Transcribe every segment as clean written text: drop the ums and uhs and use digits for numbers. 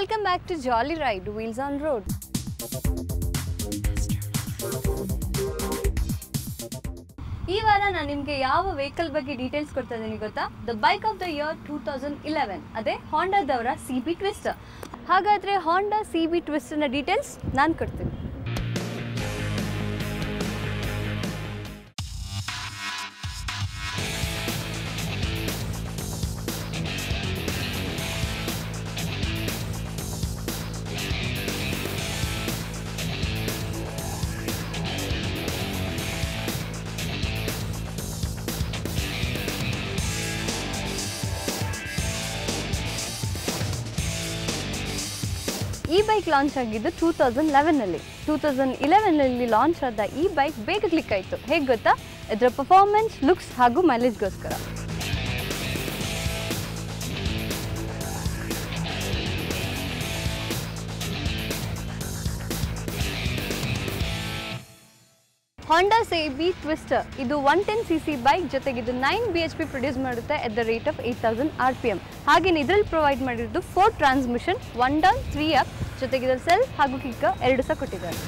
Welcome back to Jolly Ride, Wheels on Road. ಈ ವಾರ ನಾನು ನಿಮಗೆ ಯಾವ ವೆಹಿಕಲ್ ಬಗ್ಗೆ ಡೀಟೇಲ್ಸ್ ಕೊಡ್ತಾ ಇದ್ದೀನಿ ಗೊತ್ತಾ? The bike of the year 2011 ಅದೇ ಹಾಂಡಾದವರ CB ಟ್ವಿಸ್ಟರ್. ಹಾಗಾದರೆ ಹಾಂಡಾ CB ಟ್ವಿಸ್ಟರ್ನ ಡೀಟೇಲ್ಸ್ ನಾನು ಕೊಡ್ತೀನಿ. ಈ ಬೈಕ್ ಲಾಂಚ್ ಆಗಿದ್ದು 2011ನಲ್ಲಿ. 2011ನಲ್ಲಿ ಲಾಂಚ್ ಆದ ಈ ಬೈಕ್ ಬೇಗ ಕ್ಲಿಕ್ ಆಯಿತು. ಹೇಗೆ ಗೊತ್ತಾ? ಇದರ ಪರ್ಫಾರ್ಮೆನ್ಸ್, ಲುಕ್ಸ್ ಹಾಗೂ ಮೈಲೇಜ್ಗೋಸ್ಕರ. ಹಾಂಡಾ CB ಟ್ವಿಸ್ಟರ್ ಇದು 110cc ಬೈಕ್, ಜೊತೆಗೆ ಇದು 9 bhp ಪ್ರೊಡ್ಯೂಸ್ ಮಾಡುತ್ತೆ at the rate of 8000 RPM. ಹಾಗೆಯೇ ಇದರಲ್ಲಿ ಪ್ರೊವೈಡ್ ಮಾಡಿರೋದು 4 ಟ್ರಾನ್ಸ್ಮಿಷನ್, 1 ಡೌನ್ 3 ಅಪ್, ಜೊತೆಗೆ ಇದರ ಸೆಲ್ಫ್ ಹಾಗೂ ಕಿಕ್ 2 ಸಹ ಕೊಟ್ಟಿದ್ದಾರೆ.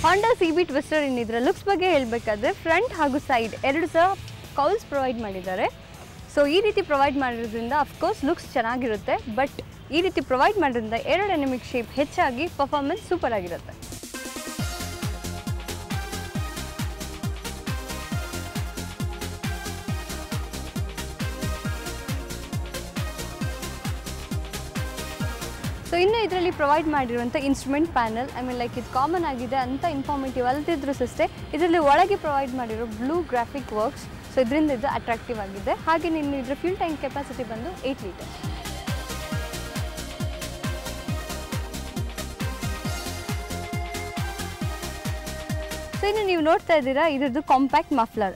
ಹಾಂಡಾ CB ಟ್ವಿಸ್ಟರ್ ಇದರ ಲುಕ್ಸ್ ಬಗ್ಗೆ ಹೇಳಬೇಕಾದ್ರೆ ಫ್ರಂಟ್ ಹಾಗೂ ಸೈಡ್ 2 ಸಹ ಕೌಲ್ಸ್ ಪ್ರೊವೈಡ್ ಮಾಡಿದ್ದಾರೆ. ಸೊ ಈ ರೀತಿ ಪ್ರೊವೈಡ್ ಮಾಡಿರೋದ್ರಿಂದ ಅಫ್ಕೋರ್ಸ್ ಲುಕ್ಸ್ ಚೆನ್ನಾಗಿರುತ್ತೆ, ಬಟ್ ಈ ರೀತಿ ಪ್ರೊವೈಡ್ ಮಾಡೋದ್ರಿಂದ ಏರೋಡೈನಮಿಕ್ ಶೇಪ್ ಹೆಚ್ಚಾಗಿ ಪರ್ಫಾರ್ಮೆನ್ಸ್ ಸೂಪರ್ ಆಗಿರುತ್ತೆ. ಸೊ ಇನ್ನು ಇದರಲ್ಲಿ ಪ್ರೊವೈಡ್ ಮಾಡಿರುವಂಥ ಇನ್ಸ್ಟ್ರೂಮೆಂಟ್ ಪ್ಯಾನಲ್, ಲೈಕ್ ಇದು ಕಾಮನ್ ಆಗಿದೆ ಅಂತ ಇನ್ಫಾರ್ಮೇಟಿವ್ ಅಲ್ಲದಿದ್ರೂ ಅಷ್ಟೇ ಇದರಲ್ಲಿ ಒಳಗೆ ಪ್ರೊವೈಡ್ ಮಾಡಿರೋ ಬ್ಲೂ ಗ್ರಾಫಿಕ್ ವರ್ಕ್ಸ್. ಸೊ ಇದರಿಂದ ಇದು ಅಟ್ರಾಕ್ಟಿವ್ ಆಗಿದೆ. ಹಾಗೆ ಇನ್ನು ಇದರ ಫ್ಯೂಲ್ ಟ್ಯಾಂಕ್ ಕೆಪಾಸಿಟಿ ಬಂದು 8 ಲೀಟರ್. ಸೊ ಇನ್ನು ನೀವು ನೋಡ್ತಾ ಇದ್ದೀರಾ ಇದರದ್ದು compact muffler,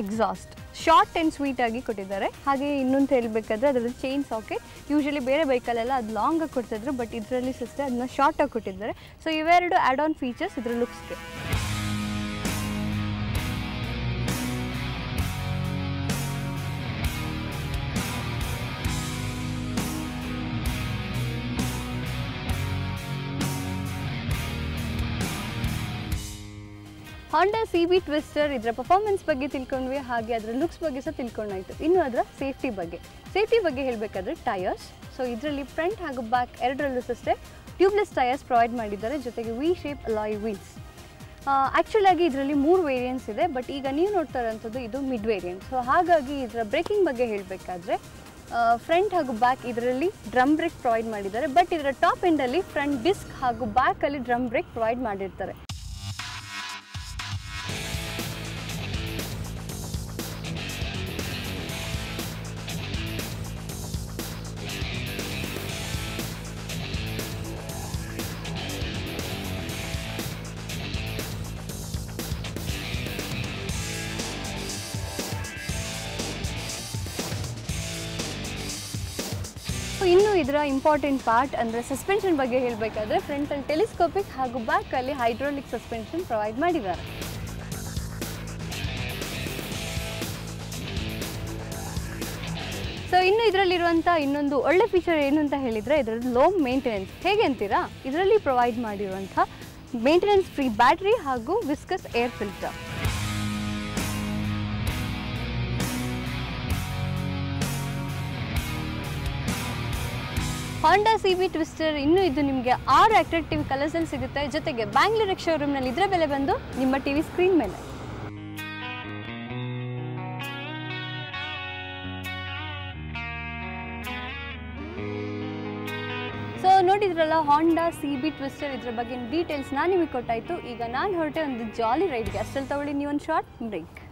exhaust short and sweet ಆಗಿ ಕೊಟ್ಟಿದ್ದಾರೆ. ಹಾಗೆ ಇನ್ನೊಂದು ಹೇಳಬೇಕಾದ್ರೆ ಅದರದ್ದು ಚೈನ್ ಸಾಕೆಟ್, ಯೂಶಲಿ ಬೇರೆ ಬೈಕಲ್ಲೆಲ್ಲ ಅದು ಲಾಂಗ್ ಆಗಿ ಕೊಡ್ತಿದ್ರು, ಬಟ್ ಇದರಲ್ಲಿ ಸಿಸ್ಟರ್ ಅದನ್ನ ಶಾರ್ಟ್ ಆಗಿ ಕೊಟ್ಟಿದ್ದಾರೆ. ಸೊ ಇವೆರಡು ಆ್ಯಡ್ ಆನ್ ಫೀಚರ್ಸ್ ಇದರ ಲುಕ್ಸ್ಗೆ. ಹಾಂಡಾ CB ಟ್ವಿಸ್ಟರ್ ಇದರ ಪರ್ಫಾರ್ಮೆನ್ಸ್ ಬಗ್ಗೆ ತಿಳ್ಕೊಂಡ್ವಿ, ಹಾಗೆ ಅದರ ಲುಕ್ಸ್ ಬಗ್ಗೆ ಸಹ ತಿಳ್ಕೊಂಡಾಯಿತು. ಇನ್ನು ಅದರ ಸೇಫ್ಟಿ ಬಗ್ಗೆ ಹೇಳಬೇಕಾದ್ರೆ ಟಯರ್ಸ್. ಸೊ ಇದರಲ್ಲಿ ಫ್ರಂಟ್ ಹಾಗೂ ಬ್ಯಾಕ್ ಎರಡರಲ್ಲೂ ಅಷ್ಟೇ ಟ್ಯೂಬ್ಲೆಸ್ ಟಯರ್ಸ್ ಪ್ರೊವೈಡ್ ಮಾಡಿದ್ದಾರೆ, ಜೊತೆಗೆ ವಿ ಶೇಪ್ ಅಲಾಯ್ ವೀಲ್ಸ್. ಆ್ಯಕ್ಚುಲಾಗಿ ಇದರಲ್ಲಿ 3 ವೇರಿಯಂಟ್ಸ್ ಇದೆ, ಬಟ್ ಈಗ ನೀವು ನೋಡ್ತಾ ಇರೋಂಥದ್ದು ಇದು ಮಿಡ್ ವೇರಿಯಂಟ್. ಸೊ ಹಾಗಾಗಿ ಇದರ ಬ್ರೇಕಿಂಗ್ ಬಗ್ಗೆ ಹೇಳಬೇಕಾದ್ರೆ ಫ್ರಂಟ್ ಹಾಗೂ ಬ್ಯಾಕ್ ಇದರಲ್ಲಿ ಡ್ರಮ್ ಬ್ರೇಕ್ ಪ್ರೊವೈಡ್ ಮಾಡಿದ್ದಾರೆ, ಬಟ್ ಇದರ ಟಾಪ್ ಎಂಡಲ್ಲಿ ಫ್ರಂಟ್ ಡಿಸ್ಕ್ ಹಾಗೂ ಬ್ಯಾಕಲ್ಲಿ ಡ್ರಮ್ ಬ್ರೇಕ್ ಪ್ರೊವೈಡ್ ಮಾಡಿರ್ತಾರೆ. ಇನ್ನು ಇದರ ಇಂಪಾರ್ಟೆಂಟ್ ಪಾರ್ಟ್ ಅಂದರೆ ಸಸ್ಪೆನ್ಷನ್ ಬಗ್ಗೆ ಹೇಳಬೇಕಾದ್ರೆ ಫ್ರಂಟಲ್ಲಿ ಟೆಲಿಸ್ಕೋಪಿಕ್ ಹಾಗೂ ಬ್ಯಾಕಲ್ಲಿ ಹೈಡ್ರಾಲಿಕ್ ಸಸ್ಪೆನ್ಷನ್ ಪ್ರೊವೈಡ್ ಮಾಡಿದ್ದಾರೆ. ಸೊ ಇನ್ನು ಇದರಲ್ಲಿರುವಂಥ ಇನ್ನೊಂದು ಒಳ್ಳೆ ಫೀಚರ್ ಏನು ಅಂತ ಹೇಳಿದರೆ ಇದರದ್ದು ಲೋ ಮೇಂಟೆನೆನ್ಸ್. ಹೇಗೆ ಅಂತೀರಾ? ಇದರಲ್ಲಿ ಪ್ರೊವೈಡ್ ಮಾಡಿರುವಂಥ ಮೇಂಟೆನೆನ್ಸ್ ಫ್ರೀ ಬ್ಯಾಟ್ರಿ ಹಾಗೂ viscus air filter. ಹಾಂಡಾ CB twister ಇದು ನಿಮಗೆ 6 ಅಟ್ರಾಕ್ಟಿವ್ ಕಲರ್ಸಲ್ಲಿ ಸಿಗುತ್ತೆ, ಜೊತೆಗೆ ಬ್ಯಾಂಗ್ಳೂರ್ ಶೋರೂಮ್ನಲ್ಲಿ ಇದರ ಬೆಲೆ ಬಂದು ನಿಮ್ಮ TV ಸ್ಕ್ರೀನ್ ಮೇಲೆ. ಸೊ ನೋಡಿದ್ರಲ್ಲ ಹಾಂಡಾ CB ಟ್ವಿಸ್ಟರ್ ಇದರ ಬಗ್ಗೆ ಡೀಟೇಲ್ಸ್ ನಾನು ನಿಮಗೆ ಕೊಟ್ಟಾಯಿತು. ಈಗ ನಾನು ಹೊರಟೆ ಒಂದು ಜಾಲಿ ರೈಡ್ಗೆ. ಅಷ್ಟಲ್ಲಿ ತಗೊಳ್ಳಿ ನೀವೊಂದು ಶಾರ್ಟ್ ಬ್ರೇಕ್.